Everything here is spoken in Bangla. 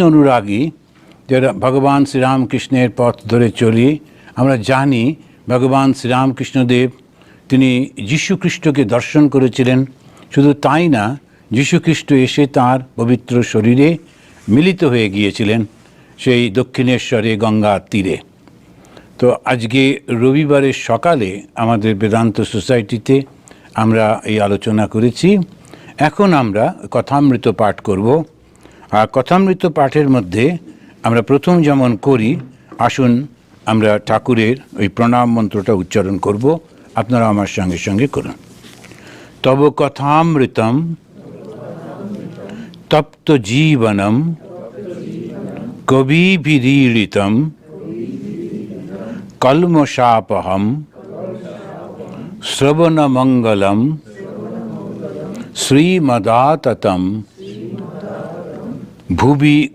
অনুরাগী যারা ভগবান শ্রীরামকৃষ্ণের পথ ধরে চলি, আমরা জানি ভগবান শ্রীরামকৃষ্ণদেব তিনি যীশুখ্রিস্টকে দর্শন করেছিলেন। শুধু তাই না, যীশুখ্রিস্ট এসে তাঁর পবিত্র শরীরে মিলিত হয়ে গিয়েছিলেন সেই দক্ষিণেশ্বরে গঙ্গার তীরে। তো আজকে রবিবারের সকালে আমাদের বেদান্ত সোসাইটিতে আমরা এই আলোচনা করেছি। এখন আমরা কথামৃত পাঠ করব। আর কথামৃত পাঠের মধ্যে আমরা প্রথম যেমন করি, আসুন আমরা ঠাকুরের ওই প্রণাম মন্ত্রটা উচ্চারণ করব। আপনারা আমার সঙ্গে সঙ্গে করুন। তব কথামৃতম তপ্ত জীবনম কবিভিরীড়িতম কলমশাপহম শ্রবণমঙ্গলম শ্রীমদাততম ভুবি